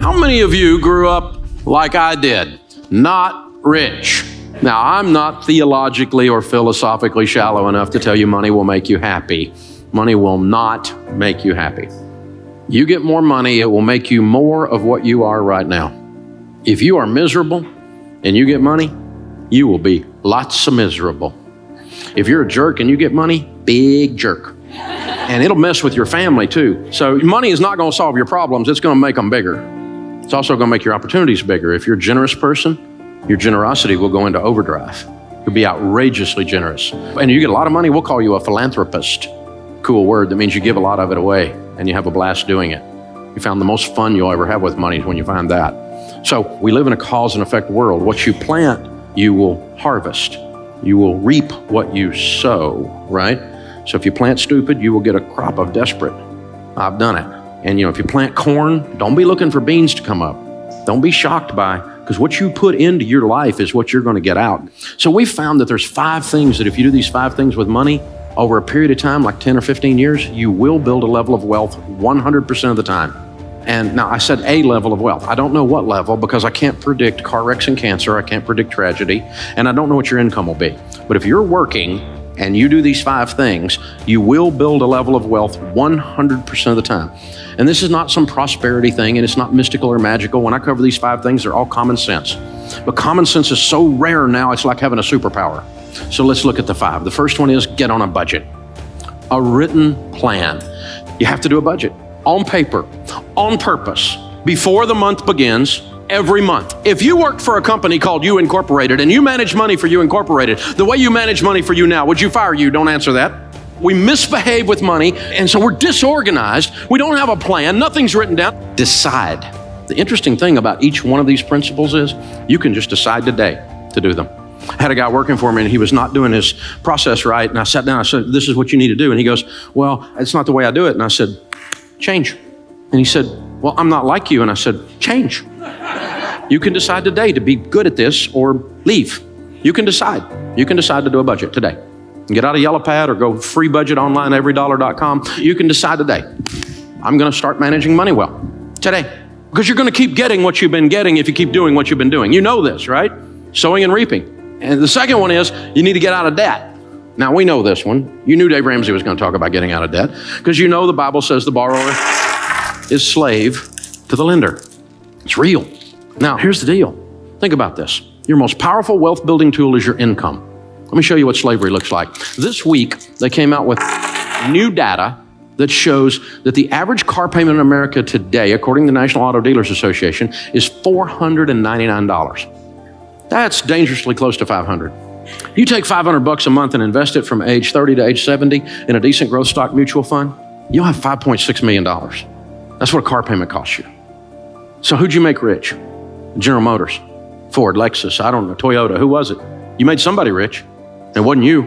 How many of you grew up like I did? Not rich. Now, I'm not theologically or philosophically shallow enough to tell you money will make you happy. Money will not make you happy. You get more money, it will make you more of what you are right now. If you are miserable and you get money, you will be lots of miserable. If you're a jerk and you get money, big jerk. And it'll mess with your family too. So money is not going to solve your problems, it's going to make them bigger. It's also going to make your opportunities bigger. If you're a generous person, your generosity will go into overdrive. You'll be outrageously generous. And you get a lot of money, we'll call you a philanthropist. Cool word that means you give a lot of it away and you have a blast doing it. You found the most fun you'll ever have with money is when you find that. So we live in a cause and effect world. What you plant, you will harvest. You will reap what you sow, right? So if you plant stupid, you will get a crop of desperate. I've done it. And if you plant corn, don't be looking for beans to come up. Don't be shocked by, because what you put into your life is what you're going to get out. So we found that there's 5 things that if you do these 5 things with money, over a period of time, like 10 or 15 years, you will build a level of wealth 100% of the time. And now I said a level of wealth. I don't know what level because I can't predict car wrecks and cancer. I can't predict tragedy. And I don't know what your income will be. But if you're working and you do these 5 things, you will build a level of wealth 100% of the time. And this is not some prosperity thing, and it's not mystical or magical. When I cover these 5 things, they're all common sense. But common sense is so rare now, it's like having a superpower. So let's look at the 5. The first one is get on a budget. A written plan. You have to do a budget on paper, on purpose, before the month begins, every month. If you worked for a company called You Incorporated and you manage money for You Incorporated, the way you manage money for you now, would you fire you? Don't answer that. We misbehave with money, and so we're disorganized. We don't have a plan. Nothing's written down. Decide. The interesting thing about each one of these principles is you can just decide today to do them. I had a guy working for me, and he was not doing his process right, and I sat down, I said, this is what you need to do. And he goes, well, it's not the way I do it. And I said, change. And he said, well, I'm not like you. And I said, change. You can decide today to be good at this or leave. You can decide. You can decide to do a budget today. Get out a yellow pad or go free budget online, everydollar.com. You can decide today. I'm going to start managing money well today. Because you're going to keep getting what you've been getting if you keep doing what you've been doing. You know this, right? Sowing and reaping. And the second one is you need to get out of debt. Now, we know this one. You knew Dave Ramsey was going to talk about getting out of debt because you know the Bible says the borrower is slave to the lender. It's real. Now, here's the deal. Think about this. Your most powerful wealth building tool is your income. Let me show you what slavery looks like. This week, they came out with new data that shows that the average car payment in America today, according to the National Auto Dealers Association, is $499. That's dangerously close to $500. You take $500 a month and invest it from age 30 to age 70 in a decent growth stock mutual fund, you'll have $5.6 million. That's what a car payment costs you. So who'd you make rich? General Motors, Ford, Lexus, I don't know, Toyota, who was it? You made somebody rich. It wasn't you.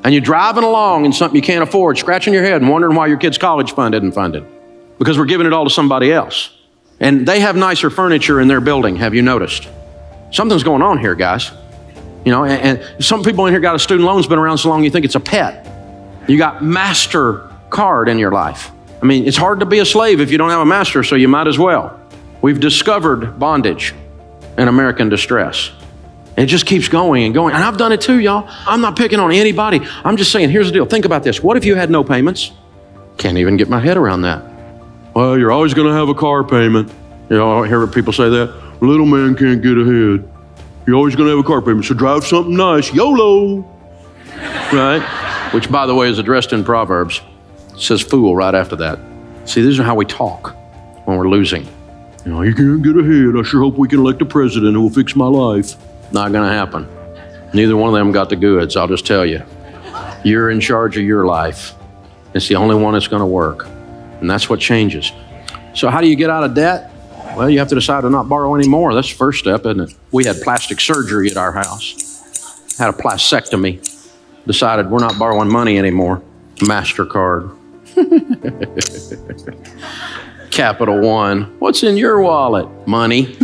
And you're driving along in something you can't afford, scratching your head and wondering why your kid's college fund isn't funded. Because we're giving it all to somebody else. And they have nicer furniture in their building, have you noticed? Something's going on here, guys. And some people in here got a student loan that's been around so long you think it's a pet. You got MasterCard in your life. I mean, it's hard to be a slave if you don't have a master, so you might as well. We've discovered bondage and American distress. It just keeps going and going. And I've done it too, y'all. I'm not picking on anybody. I'm just saying, here's the deal. Think about this. What if you had no payments? Can't even get my head around that. Well, you're always going to have a car payment. I hear people say that. Little man can't get ahead. You're always going to have a car payment, so drive something nice. YOLO. Right? Which, by the way, is addressed in Proverbs. It says fool right after that. See, these are how we talk when we're losing. You can't get ahead. I sure hope we can elect a president who will fix my life. Not going to happen. Neither one of them got the goods, I'll just tell you. You're in charge of your life. It's the only one that's going to work. And that's what changes. So how do you get out of debt? Well, you have to decide to not borrow anymore. That's the first step, isn't it? We had plastic surgery at our house. Had a plastectomy. Decided we're not borrowing money anymore. MasterCard. Capital One. What's in your wallet? Money.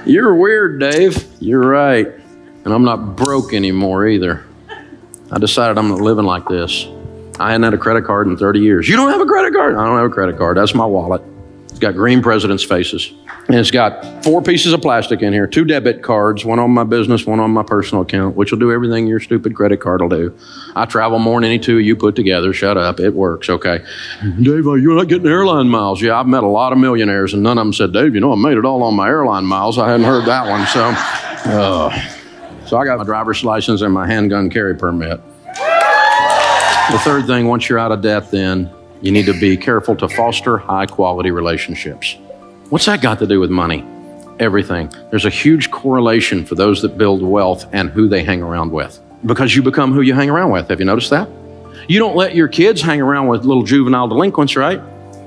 You're weird, Dave. You're right. And I'm not broke anymore either. I decided I'm not living like this. I hadn't had a credit card in 30 years. You don't have a credit card? I don't have a credit card. That's my wallet. It's got green presidents' faces. And it's got 4 pieces of plastic in here, 2 debit cards, one on my business, one on my personal account, which will do everything your stupid credit card will do. I travel more than any 2 you put together. Shut up. It works, okay? Dave, you're not getting airline miles. Yeah, I've met a lot of millionaires, and none of them said, Dave, I made it all on my airline miles. I hadn't heard that one, so I got my driver's license and my handgun carry permit. The third thing, once you're out of debt, then you need to be careful to foster high-quality relationships. What's that got to do with money? Everything. There's a huge correlation for those that build wealth and who they hang around with, because you become who you hang around with. Have you noticed that? You don't let your kids hang around with little juvenile delinquents, right?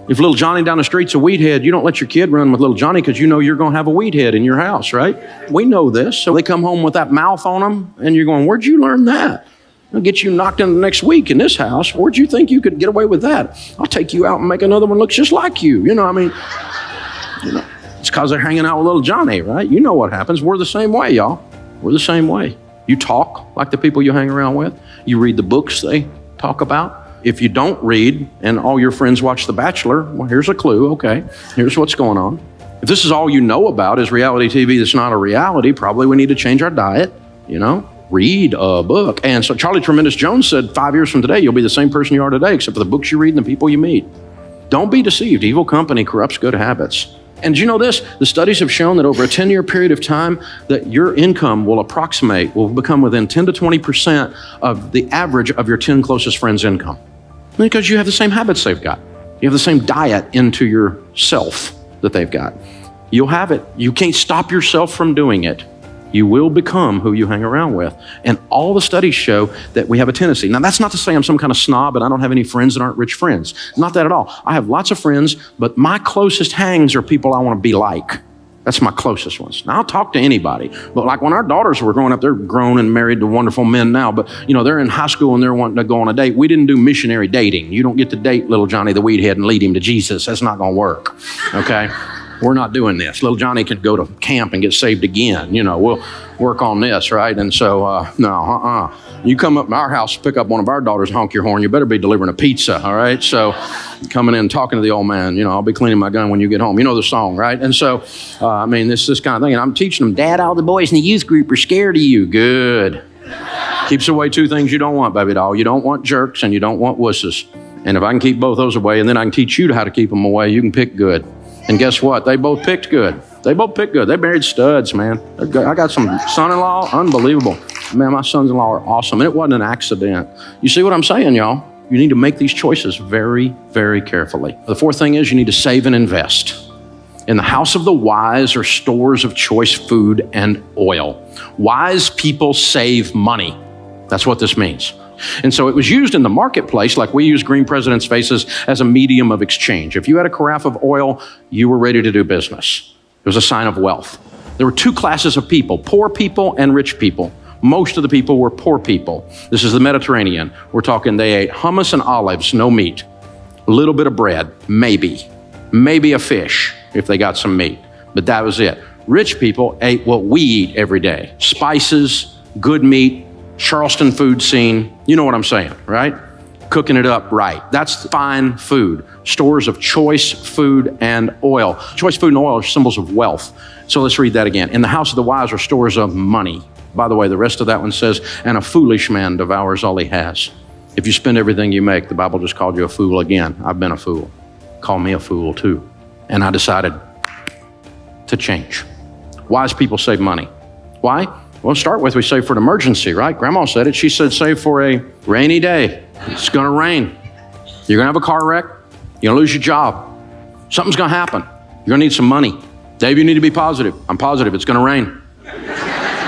If little Johnny down the street's a weed head, you don't let your kid run with little Johnny because you know you're going to have a weed head in your house, right? We know this. So they come home with that mouth on them, and you're going, where'd you learn that? I'll get you knocked in the next week in this house. Where'd you think you could get away with that? I'll take you out and make another one look just like you. It's because they're hanging out with little Johnny, right? You know what happens. We're the same way, y'all. We're the same way. You talk like the people you hang around with. You read the books they talk about. If you don't read and all your friends watch The Bachelor, well, here's a clue, okay? Here's what's going on. If this is all you know about is reality TV that's not a reality, probably we need to change our diet, Read a book. And so Charlie Tremendous Jones said 5 years from today, you'll be the same person you are today, except for the books you read and the people you meet. Don't be deceived. Evil company corrupts good habits. And do you know this? The studies have shown that over a 10-year period of time, that your income will become within 10 to 20% of the average of your 10 closest friends' income. Because you have the same habits they've got. You have the same diet into yourself that they've got. You'll have it. You can't stop yourself from doing it. You will become who you hang around with. And all the studies show that we have a tendency. Now, that's not to say I'm some kind of snob and I don't have any friends that aren't rich friends. Not that at all. I have lots of friends, but my closest hangs are people I want to be like. That's my closest ones. Now, I'll talk to anybody. But like when our daughters were growing up, they're grown and married to wonderful men now. But, they're in high school and they're wanting to go on a date. We didn't do missionary dating. You don't get to date little Johnny the weedhead and lead him to Jesus. That's not going to work, okay? We're not doing this. Little Johnny could go to camp and get saved again. We'll work on this, right? And so, no. You come up to our house, pick up one of our daughters, honk your horn, you better be delivering a pizza, all right? So coming in, talking to the old man, I'll be cleaning my gun when you get home. You know the song, right? And so, this kind of thing. And I'm teaching them, Dad, all the boys in the youth group are scared of you. Good. Keeps away 2 things you don't want, baby doll. You don't want jerks and you don't want wusses. And if I can keep both those away, and then I can teach you how to keep them away, you can pick good. And guess what? They both picked good. They married studs, man. I got some son-in-law, unbelievable. Man, my sons-in-law are awesome. And it wasn't an accident. You see what I'm saying, y'all? You need to make these choices very, very carefully. The 4th thing is you need to save and invest. In the house of the wise are stores of choice food and oil. Wise people save money. That's what this means. And so it was used in the marketplace, like we use green presidents' faces, as a medium of exchange. If you had a carafe of oil, you were ready to do business. It was a sign of wealth. There were 2 classes of people, poor people and rich people. Most of the people were poor people. This is the Mediterranean. We're talking they ate hummus and olives, no meat. A little bit of bread, maybe a fish if they got some meat, but that was it. Rich people ate what we eat every day. Spices, good meat, Charleston food scene. You know what I'm saying, right? Cooking it up right. That's fine food. Stores of choice food and oil. Choice food and oil are symbols of wealth. So let's read that again. In the house of the wise are stores of money. By the way, the rest of that one says, and a foolish man devours all he has. If you spend everything you make, the Bible just called you a fool again. I've been a fool. Call me a fool too. And I decided to change. Wise people save money. Why? Well, start with, we save for an emergency, right? Grandma said it. She said, save for a rainy day. It's going to rain. You're going to have a car wreck. You're going to lose your job. Something's going to happen. You're going to need some money. Dave, you need to be positive. I'm positive. It's going to rain.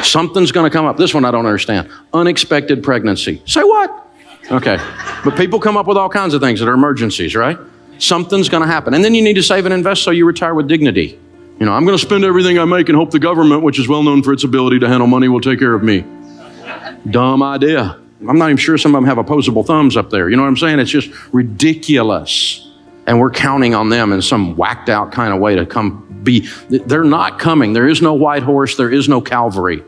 Something's going to come up. This one I don't understand. Unexpected pregnancy. Say what? Okay. But people come up with all kinds of things that are emergencies, right? Something's going to happen. And then you need to save and invest so you retire with dignity. I'm going to spend everything I make and hope the government, which is well known for its ability to handle money, will take care of me. Dumb idea. I'm not even sure some of them have opposable thumbs up there. You know what I'm saying? It's just ridiculous. And we're counting on them in some whacked out kind of way to come be. They're not coming. There is no white horse. There is no Calvary.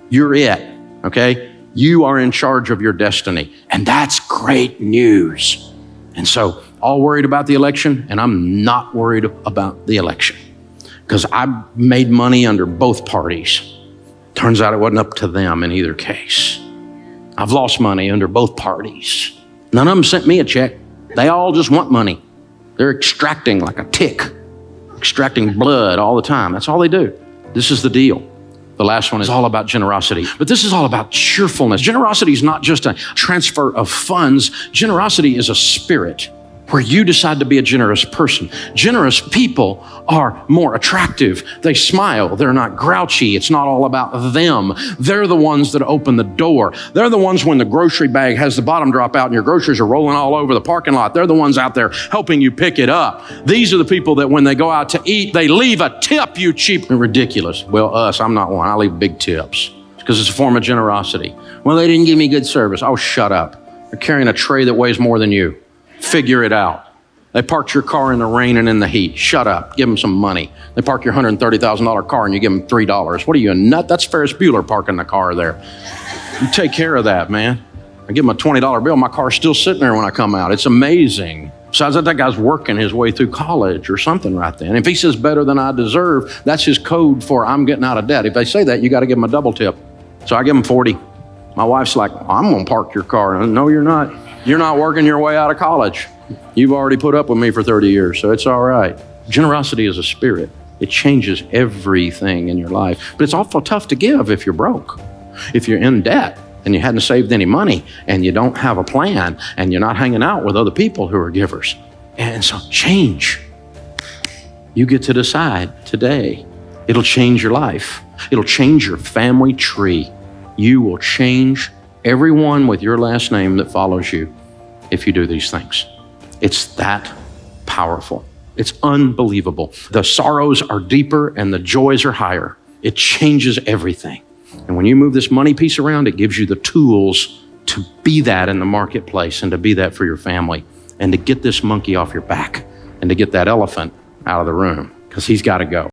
You're it, okay? You are in charge of your destiny. And that's great news. And so, all worried about the election, and I'm not worried about the election because I made money under both parties. Turns out it wasn't up to them in either case. I've lost money under both parties. None of them sent me a check. They all just want money. They're extracting like a tick, extracting blood all the time. That's all they do. This is the deal. The last one is all about generosity, but this is all about cheerfulness. Generosity is not just a transfer of funds. Generosity is a spirit where you decide to be a generous person. Generous people are more attractive. They smile. They're not grouchy. It's not all about them. They're the ones that open the door. They're the ones when the grocery bag has the bottom drop out and your groceries are rolling all over the parking lot. They're the ones out there helping you pick it up. These are the people that when they go out to eat, they leave a tip, you cheap and ridiculous. Well, I'm not one. I leave big tips because it's a form of generosity. Well, they didn't give me good service. Oh, shut up. They're carrying a tray that weighs more than you. Figure it out. They parked your car in the rain and in the heat. Shut up. Give them some money. They park your $130,000 car and you give them $3. What are you, a nut? That's Ferris Bueller parking the car there. You take care of that, man. I give them a $20 bill. My car's still sitting there when I come out. It's amazing. Besides that guy's working his way through college or something right then. If he says better than I deserve, that's his code for I'm getting out of debt. If they say that, you got to give them a double tip. So I give them 40. My wife's like, I'm going to park your car. No, you're not. You're not working your way out of college. You've already put up with me for 30 years, so it's all right. Generosity is a spirit. It changes everything in your life. But it's awful tough to give if you're broke. If you're in debt and you hadn't saved any money and you don't have a plan and you're not hanging out with other people who are givers. And so change. You get to decide today. It'll change your life. It'll change your family tree. You will change everyone with your last name that follows you if you do these things. It's that powerful. It's unbelievable. The sorrows are deeper and the joys are higher. It changes everything. And when you move this money piece around, it gives you the tools to be that in the marketplace and to be that for your family and to get this monkey off your back and to get that elephant out of the room because he's got to go.